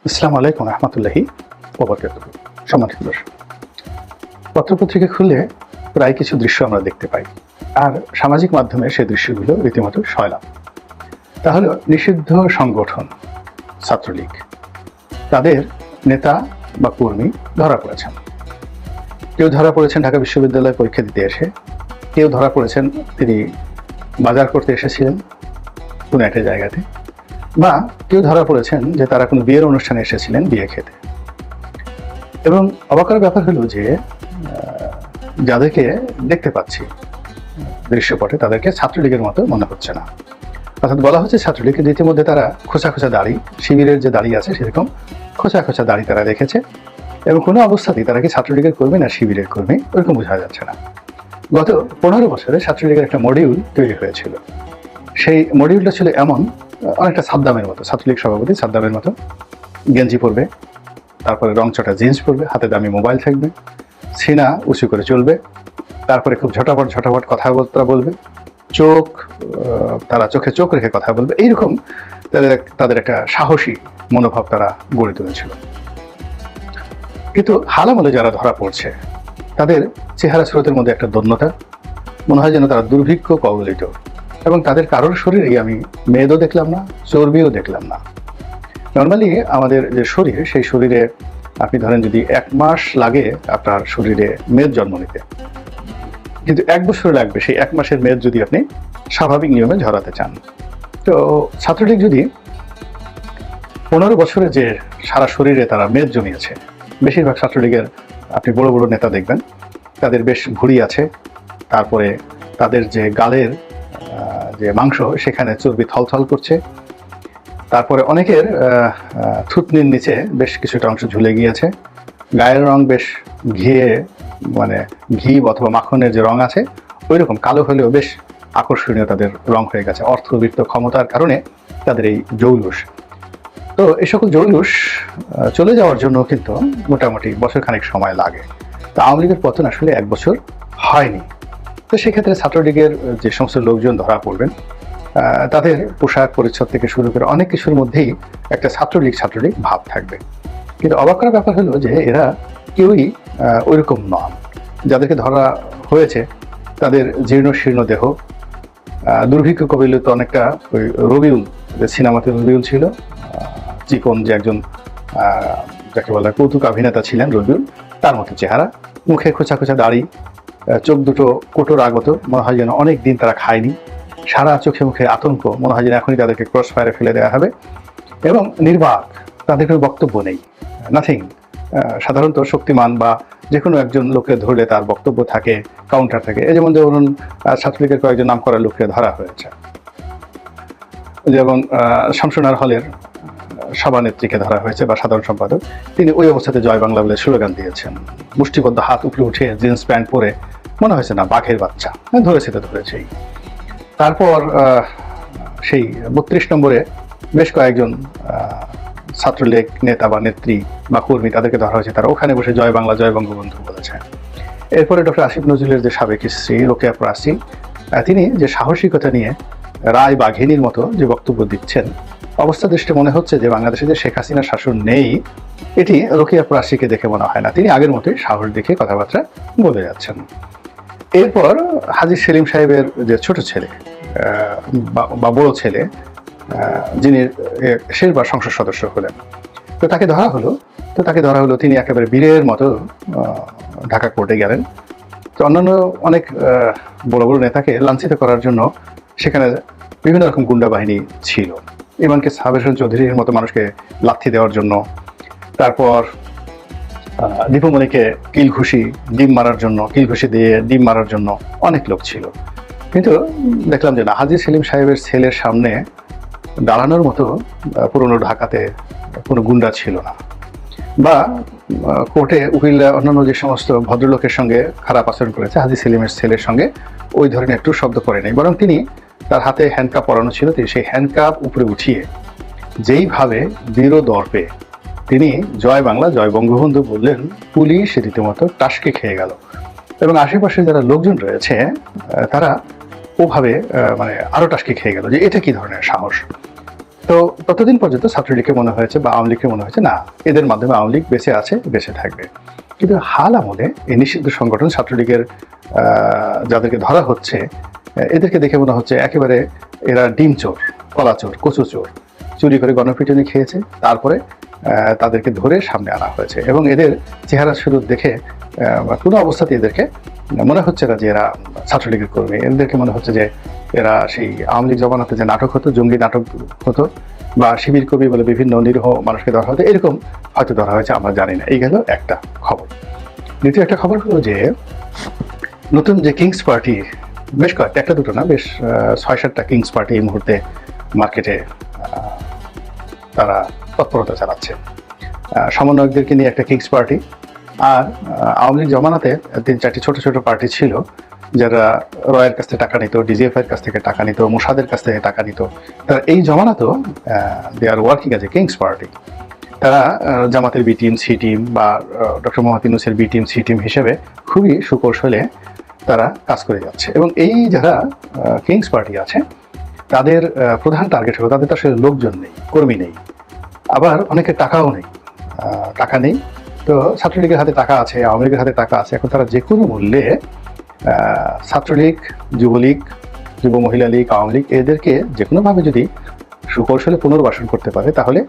আসসালামু আলাইকুম রহমতুল্লাহি ওবারাকাতুহু। সম্মানিত দর্শক, পত্রপত্রিকা খুললে প্রায় কিছু দৃশ্য আমরা দেখতে পাই, আর সামাজিক মাধ্যমে সেই দৃশ্যগুলো রীতিমতো সয়লাভ। তাহলে নিষিদ্ধ সংগঠন ছাত্রলীগ, তাদের নেতা বা কর্মী ধরা পড়েছেন। কেউ ধরা পড়েছেন ঢাকা বিশ্ববিদ্যালয়ে পরীক্ষা দিতে এসে, কেউ ধরা পড়েছেন তিনি বাজার করতে এসেছিলেন কোনো একটা জায়গাতে, বা কেউ ধরা পড়েছেন যে তারা কোনো বিয়ের অনুষ্ঠানে এসেছিলেন বিয়ে খেতে। এবং অবাকের ব্যাপার হলো যে যাদেরকে দেখতে পাচ্ছি দৃশ্যপটে, তাদেরকে ছাত্রলীগের মতো মনে হচ্ছে না। অর্থাৎ বলা হচ্ছে ছাত্রলীগের ইতিমধ্যে তারা খোঁচা খোঁচা দাড়ি, শিবিরের যে দাড়ি আছে সেরকম খোঁচা খোঁচা দাড়ি তারা রেখেছে, এবং কোনো অবস্থাতেই তারা কি ছাত্রলীগের কর্মী না শিবিরের কর্মী ওরকম বোঝা যাচ্ছে না। গত 15 বছরে ছাত্রলীগের একটা মডিউল তৈরি হয়েছিল। সেই মডিউলটা ছিল এমন, অনেকটা সাদ্দামের মতো, ছাত্রলীগ সভাপতি সাদ্দামের মতো গেঞ্জি পরবে, তারপরে রংচটা জিন্স পরবে, হাতে দামি মোবাইল থাকবে, সিনা উঁচু করে চলবে, তারপরে খুব ঝটাপট ঝটাপট কথাবার্তা বলবে, তারা চোখে চোখ রেখে কথা বলবে। এইরকম তাদের একটা সাহসী মনোভাব তারা গড়ে তুলেছিল। কিন্তু হালামলে যারা ধরা পড়ছে তাদের চেহারা স্রোতের মধ্যে একটা দন্যতা, মনে হয় যেন তারা দুর্ভিক্ষ কবলিত, এবং তাদের কারোর শরীরে আমি মেদও দেখলাম না, চর্বিও দেখলাম না। নর্মালি আমাদের যে শরীর, সেই শরীরে আপনি ধরেন যদি 1 মাস লাগে আপনার শরীরে মেদ জন্ম নিতে, কিন্তু 1 বছর লাগবে সেই 1 মাসের মেদ যদি আপনি স্বাভাবিক নিয়মে ঝরাতে চান। তো ছাত্রলীগ যদি 15 বছরে যে সারা শরীরে তারা মেদ জমিয়েছে, বেশিরভাগ ছাত্রলীগের আপনি বড় বড় নেতা দেখবেন তাদের বেশ ভুঁড়ি আছে, তারপরে তাদের যে গালের যে মাংস সেখানে চর্বি থলথল করছে, তারপরে অনেকের থুতনির নিচে বেশ কিছুটা অংশ ঝুলে গিয়েছে, গায়ের রং বেশ ঘি অথবা মাখনের যে রং আছে ওই রকম কালো হলেও বেশ আকর্ষণীয় তাদের রং হয়ে গেছে। অর্থবিত্ত ক্ষমতার কারণে তাদের এই জৌলুস। তো এই সকল জৌলুস চলে যাওয়ার জন্য কিন্তু মোটামুটি বছরখানেক সময় লাগে। তো আওয়ামী লীগের পতন আসলে 1 বছর হয়নি। তো সেক্ষেত্রে ছাত্রলীগের যে সমস্ত লোকজন ধরা পড়বেন, তাদের পোশাক পরিচ্ছদ থেকে শুরু করে অনেক কিছুর মধ্যেই একটা ছাত্রলীগ ভাব থাকবে। কিন্তু অবাক করার ব্যাপার হলো যে এরা কেউই ওইরকম নন। যাদেরকে ধরা হয়েছে তাদের জীর্ণ শীর্ণ দেহ, দুর্ভিক্ষ কবিলিত, অনেকটা ওই রবিউল, যে সিনেমাতে রবিউল ছিল, চিকন যে একজন যাকে বলা কৌতুক অভিনেতা ছিলেন রবিউল, তার মতো চেহারা, মুখে খোঁচা খোঁচা দাড়ি, চোখ দুটো কোটর আগত, মনে হয় যেন অনেক দিন তারা খায়নি, সারা চোখে মুখে আতঙ্ক, মনে হয় যেন এখনই তাদেরকে ক্রস ফায়ারে ফেলে দেওয়া হবে, এবং নির্বাক, তাদের কোনো বক্তব্য নেই, নাথিং। সাধারণত শক্তিমান বা যে কোনো একজন লোককে ধরলে তার বক্তব্য থাকে, কাউন্টার থাকে। এই যেমন ধরুন ছাত্রলীগের কয়েকজন নাম করা লোককে ধরা হয়েছে, যেমন শামসুনার হলের সভানেত্রীকে ধরা হয়েছে বা সাধারণ সম্পাদক, তিনি ওই অবস্থাতে জয় বাংলা বলে স্লোগান দিয়েছেন, মুষ্টিবদ্ধ হাত উপরে উঠে জিন্স প্যান্ট পরে, মনে হয়েছে না বাঘের বাচ্চা, ধরেছে তো ধরেছেই। তারপর সেই 32 নম্বরে বেশ কয়েকজন ছাত্রলীগ নেতা বা নেত্রী বা কর্মী, তাদেরকে ধরা হয়েছে, তারা ওখানে বসে জয় বাংলা জয় বঙ্গবন্ধু বলেছে। এরপরে ডক্টর আসিফ নজরুলের যে সাবেক স্ত্রী রোকেয়া প্রাচী, তিনি যে সাহসিকতা নিয়ে রায় বাঘিনীর মতো যে বক্তব্য দিচ্ছেন, অবস্থা দৃষ্টি মনে হচ্ছে যে বাংলাদেশে যে শেখ হাসিনার শাসন নেই, এটি রোকেয়া প্রাচীকে দেখে মনে হয় না। তিনি আগের মতোই সাহস দেখে কথাবার্তা বলে যাচ্ছেন। এরপর হাজী সেলিম সাহেবের যে ছোট ছেলে বা বড় ছেলে, যিনি শেষবার সংসদ সদস্য হলেন, তো তাকে ধরা হলো। তিনি একেবারে বীরের মতো ঢাকা কোর্টে গেলেন। তো অন্যান্য অনেক বড় বড় নেতাকে লাঞ্ছিত করার জন্য সেখানে বিভিন্ন রকম গুন্ডা বাহিনী ছিল, এমনকি সাবের হোসেন চৌধুরীর মতো মানুষকে লাথি দেওয়ার জন্য, তারপর দীপুমণিকে কিলঘুষি দিয়ে ডিম মারার জন্য অনেক লোক ছিল। কিন্তু দেখলাম যে না, হাজী সেলিম সাহেবের ছেলের সামনে দাঁড়ানোর মতো পুরনো ঢাকাতে কোনো গুন্ডা ছিল না, বা কোর্টে উকিলরা অন্যান্য যে সমস্ত ভদ্রলোকের সঙ্গে খারাপ আচরণ করেছে, হাজী সেলিমের ছেলের সঙ্গে ওই ধরনের একটু শব্দ করে নেই, বরং তিনি, তার হাতে হ্যান্ডকাপ পরানো ছিল, তিনি সেই হ্যান্ডকাপ উপরে উঠিয়ে যেইভাবে দৃঢ় দর্পে তিনি জয় বাংলা জয় বঙ্গবন্ধু বললেন, পুলিশ রীতিমতো টাসকে খেয়ে গেল। এবং আশেপাশে যারা লোকজন রয়েছে তারা ওভাবে আরো টাসকে খেয়ে গেল যে এটা কি ধরনের সাহস। তো ততদিন পর্যন্ত ছাত্রলীগকে মনে হয়েছে বা আওয়ামী লীগকে মনে হয়েছে না, এদের মাধ্যমে আওয়ামী লীগ বেঁচে আছে, বেঁচে থাকবে। কিন্তু হাল আমলে এই নিষিদ্ধ সংগঠন ছাত্রলীগের যাদেরকে ধরা হচ্ছে, এদেরকে দেখে মনে হচ্ছে একেবারে এরা ডিম চোর, কলা চোর, কচু চোর, চুরি করে গণপিটুনি খেয়েছে, তারপরে তাদেরকে ধরে সামনে আনা হয়েছে। এবং এদের চেহারা শুরু দেখে কোনো অবস্থাতে এদেরকে মনে হচ্ছে না যে এরা ছাত্রলীগের কর্মী। এদেরকে মনে হচ্ছে যে এরা সেই আওয়ামী লীগ জমানাতে যে নাটক হতো, জঙ্গি নাটক হতো, বা শিবির কবি বলে বিভিন্ন নিরীহ মানুষকে ধরা হতো, এরকম হয়তো ধরা হয়েছে, আমরা জানি না। এই গেল একটা খবর। দ্বিতীয় একটা খবর হলো যে নতুন যে কিংস পার্টি, বেশ কয়েকটা, একটা দুটো না, বেশ ৬-৭টা কিংস পার্টি এই মুহূর্তে মার্কেটে তারা তৎপরতা চালাচ্ছে। সমন্বয়কদেরকে নিয়ে একটা কিংস পার্টি, আর আওয়ামী লীগ জমানাতে ৩-৪টি ছোট ছোট পার্টি ছিল যারা রয়ের কাছ থেকে টাকা নিত, ডিজিএফআইয়ের কাছ থেকে টাকা নিত, মোসাদের কাছ থেকে টাকা নিত। তারা এই জমানাতেও they are working as a king's party. তারা জামাতের বি টিম, সি টিম বা ডক্টর মোহাম্মদ ইউনূসের বি টিম, সি টিম হিসেবে খুবই সুকৌশলে তারা কাজ করে যাচ্ছে। এবং এই যারা কিংস পার্টি আছে তাদের প্রধান টার্গেট হলো, তাদের তো আসলে লোকজন নেই, কর্মী নেই, আবার অনেকের টাকাও নেই, টাকা নেই। তো ছাত্রলীগের হাতে টাকা আছে, আওয়ামী লীগের হাতে টাকা আছে, এখন তারা যে কোনো মূল্যে ছাত্রলীগ, যুবলীগ, যুব মহিলা লীগ, আওয়ামী লীগ এদেরকে যে কোনোভাবে যদি সুকৌশলে পুনর্বাসন করতে পারে, তাহলে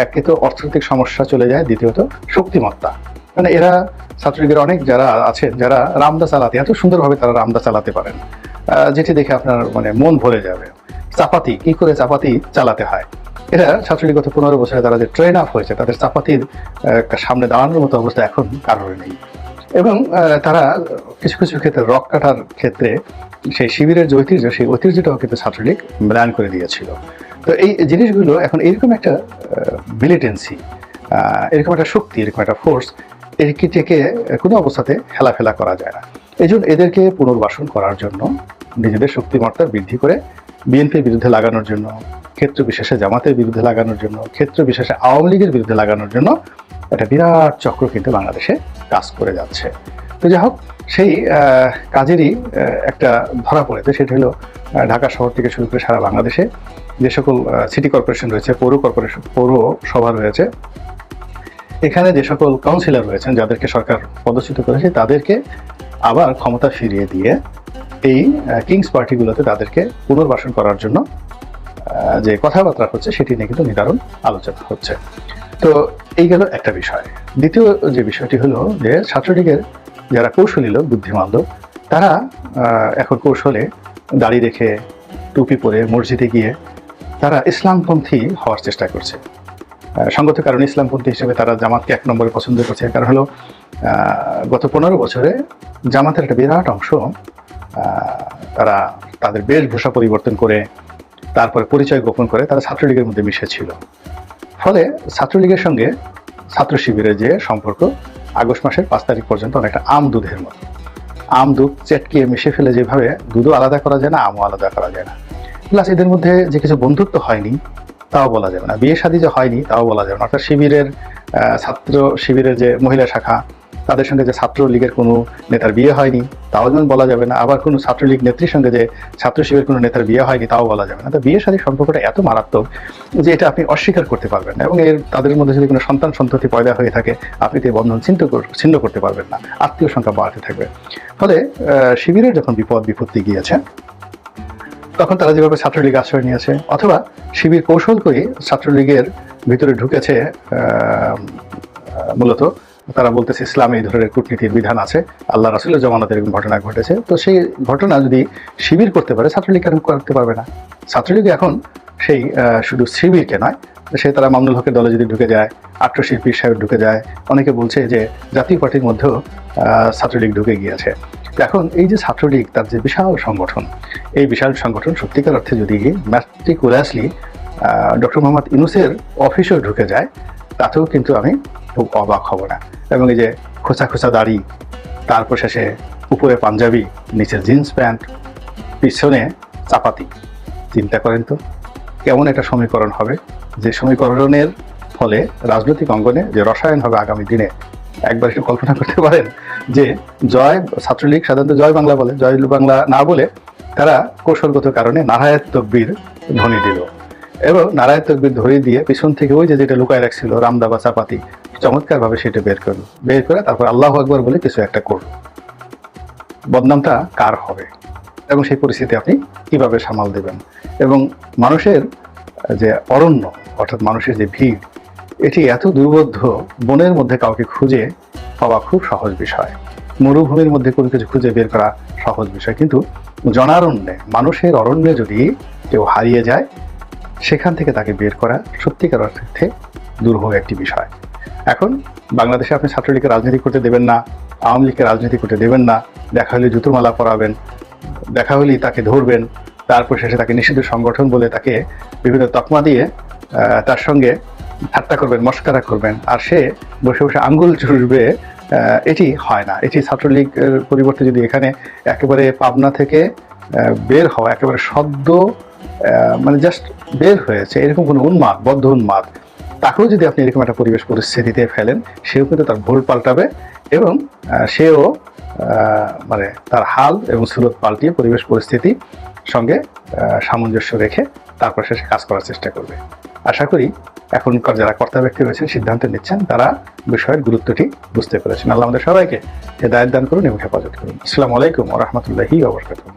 একে তো অর্থনৈতিক সমস্যা চলে যায়, দ্বিতীয়ত শক্তিমত্তা। মানে এরা ছাত্রলীগের অনেক যারা আছেন, যারা রামদা চালাতে এত সুন্দরভাবে তারা রামদা চালাতে পারেন, যেটি দেখে আপনার মানে মন ভরে যাবে। চাপাতি, কি করে চাপাতি চালাতে হয়, এটা ছাত্রলীগ গত 15 বছরে তারা যে ট্রেন আপ হয়েছে, তাদের চাপাতির সামনে দাঁড়ানোর মতো অবস্থা এখন কারোর নেই। এবং তারা কিছু কিছু ক্ষেত্রে রক কাটার ক্ষেত্রে সেই শিবিরের যে ঐতিহ্য, সেই ঐতিহ্যটাও কিন্তু ছাত্রলীগ ম্লান করে দিয়েছিল। তো এই জিনিসগুলো এখন এরকম একটা মিলিটেন্সি, এরকম একটা শক্তি, এরকম একটা ফোর্স, এটিকে কোনো অবস্থাতে হেলাফেলা করা যায় না। এই জন্য এদেরকে পুনর্বাসন করার জন্য, নিজেদের শক্তিমত্তা বৃদ্ধি করে বিএনপির বিরুদ্ধে লাগানোর জন্য, ক্ষেত্র বিশেষে জামাতের বিরুদ্ধে লাগানোর জন্য, ক্ষেত্র বিশেষে আওয়ামী লীগের বিরুদ্ধে লাগানোর জন্য একটা বিরাট চক্র কিন্তু বাংলাদেশে কাজ করে যাচ্ছে। তো যাই হোক, সেই কাজেরই একটা ধরা পড়েছে, সেটা হলো ঢাকা শহর থেকে শুরু করে সারা বাংলাদেশে যে সকল সিটি কর্পোরেশন রয়েছে, পৌরসভা রয়েছে, এখানে যে সকল কাউন্সিলর রয়েছেন যাদেরকে সরকার পদচ্যুত করেছে, তাদেরকে আবার ক্ষমতা ফিরিয়ে দিয়ে এই কিংস পার্টিগুলোতে তাদেরকে পুনর্বাসন করার জন্য যে কথাবার্তা হচ্ছে, সেটি নিয়ে কিন্তু নিদারুণ আলোচনা হচ্ছে। তো এই গেল একটা বিষয়। দ্বিতীয় যে বিষয়টি হলো যে ছাত্রলীগের যারা কৌশলী লোক, বুদ্ধিমান লোক, তারা এখন কৌশলে দাড়ি রেখে, টুপি পরে মসজিদে গিয়ে তারা ইসলামপন্থী হওয়ার চেষ্টা করছে। সঙ্গত কারণে ইসলামপন্থী হিসেবে তারা জামাতকে 1 নম্বরে পছন্দ করছে। কারণ হলো গত 15 বছরে জামাতের একটা বিরাট অংশ তারা তাদের বেশভূষা পরিবর্তন করে, তারপরে পরিচয় গোপন করে তারা ছাত্রলীগের মধ্যে মিশেছিল। ফলে ছাত্রলীগের সঙ্গে ছাত্র শিবিরের যে সম্পর্ক আগস্ট মাসের 5 তারিখ পর্যন্ত অনেকটা আম দুধের মতো। আম দুধ চেটকিয়ে মিশে ফেলে যেভাবে দুধও আলাদা করা যায় না, আমও আলাদা করা যায় না। প্লাস এদের মধ্যে যে কিছু বন্ধুত্ব হয়নি তাও বলা যাবে না, বিয়ে শাদী যে হয়নি তাও বলা যাবে না। অর্থাৎ শিবিরের ছাত্র শিবিরের যে মহিলা শাখা, তাদের সঙ্গে যে ছাত্রলীগের কোনো নেতার বিয়ে হয়নি তাও যেমন বলা যাবে না, আবার কোনো ছাত্রলীগ নেত্রীর সঙ্গে যে ছাত্র শিবিরের কোনো নেতার বিয়ে হয়নি তাও বলা যাবে না। তো বিয়ে শাদীর সম্পর্কটা এত মারাত্মক যে এটা আপনি অস্বীকার করতে পারবেন না। এবং তাদের মধ্যে যদি কোনো সন্তান সন্ততি পয়দা হয়ে থাকে, আপনি তো এই বন্ধন ছিন্ন করতে পারবেন না, আত্মীয় সংখ্যা বাড়তে থাকবে। ফলে শিবিরের যখন বিপত্তি গিয়েছে, তখন তারা যেভাবে ছাত্রলীগ আশ্রয় নিয়েছে, অথবা শিবির কৌশল করে ছাত্রলীগের ভিতরে ঢুকেছে, মূলত তারা বলতেছে ইসলামে এই ধরনের কূটনীতির বিধান আছে, আল্লাহ রাসূলের জমানাতে এরকম ঘটনা ঘটেছে। তো সেই ঘটনা যদি শিবির করতে পারে, ছাত্রলীগ কেন করতে পারবে না? ছাত্রলীগ এখন সেই শুধু শিবিরকে নয়, সে তারা মামুনুল হকের দলে যদি ঢুকে যায়, আট্রশির পীর সাহেব ঢুকে যায়, অনেকে বলছে যে জাতীয় পার্টির মধ্যেও ছাত্রলীগ ঢুকে গিয়েছে। এখন এই যে ছাত্রলীগ, তার যে বিশাল সংগঠন, এই বিশাল সংগঠন সত্যিকার অর্থে যদি ম্যাট্রিকুলাসলি ডক্টর মোহাম্মদ ইউনূসের অফিসেও ঢুকে যায়, তাতেও কিন্তু আমি খুব অবাক হব না। এবং এই যে খোঁচা খোঁচা দাড়ি, তারপর শেষে উপরে পাঞ্জাবি, নিচে জিন্স প্যান্ট, পিছনে চাপাতি, চিন্তা করেন তো কেমন একটা সমীকরণ হবে, যে সমীকরণের ফলে রাজনৈতিক অঙ্গনে যে রসায়ন হবে আগামী দিনে। একবার একটু কল্পনা করতে পারেন যে জয় ছাত্রলীগ সাধারণত জয় বাংলা বলে, জয় বাংলা না বলে তারা কৌশলগত কারণে নারায়েত তকবীর ধ্বনি দিল। এবং নারায়ণ তকবীর ধরিয়ে দিয়ে পিছন থেকে ওই যে যেটা লুকায় রাখছিল রামদা বা চাপাতি চমৎকার ভাবে সেটা বের করলো, বের করে তারপর আল্লাহু আকবার বলে কিছু একটা করলো। বদনামটা কার হবে এবং সেই পরিস্থিতি আপনি কিভাবে সামাল দেবেন? এবং মানুষের যে অরণ্য, অর্থাৎ মানুষের যে ভিড়, এটি এত দুর্বোধ্য, বনের মধ্যে কাউকে খুঁজে পাওয়া খুব সহজ বিষয়, মরুভূমির মধ্যে কোনো কিছু খুঁজে বের করা সহজ বিষয়, কিন্তু জনারণ্যে, মানুষের অরণ্যে যদি কেউ হারিয়ে যায়, সেখান থেকে তাকে বের করা সত্যিকার অর্থে দুর্ভোগ একটি বিষয়। এখন বাংলাদেশে আপনি ছাত্রলীগকে রাজনীতি করতে দেবেন না, আওয়ামী লীগকে রাজনীতি করতে দেবেন না, দেখা হলে জুতোর মালা পরাবেন, দেখা হলেই তাকে ধরবেন, তারপর শেষে তাকে নিষিদ্ধ সংগঠন বলে তাকে বিভিন্ন তকমা দিয়ে তার সঙ্গে ঠাট্টা করবেন, মস্করা করবেন, আর সে বসে বসে আঙ্গুল চুষবে, এটি হয় না। এটি ছাত্রলীগের পরিবর্তে যদি এখানে একেবারে পাবনা থেকে বের হওয়া, একেবারে সদ্য মানে জাস্ট বের হয়েছে এরকম কোনো উন্মাদ, বদ্ধ উন্মাদ, তাকেও যদি আপনি এরকম একটা পরিবেশ পরিস্থিতিতে ফেলেন, সেও কিন্তু তার ভুল পাল্টাবে এবং সেও মানে তার হাল এবং সুরত পাল্টিয়ে পরিবেশ পরিস্থিতি সঙ্গে সামঞ্জস্য রেখে তারপর শেষে কাজ করার চেষ্টা করবে। আশা করি এখনকার যারা কর্তা ব্যক্তি রয়েছেন, সিদ্ধান্ত নিচ্ছেন, তারা বিষয়ের গুরুত্বটি বুঝতে পেরেছেন। আল্লাহ আমাদের সবাইকে হেদায়েত দান করুন এবং হেফাজত করুন। আসসালামু আলাইকুম ওয়া রাহমাতুল্লাহি ওয়া বারাকাতুহু।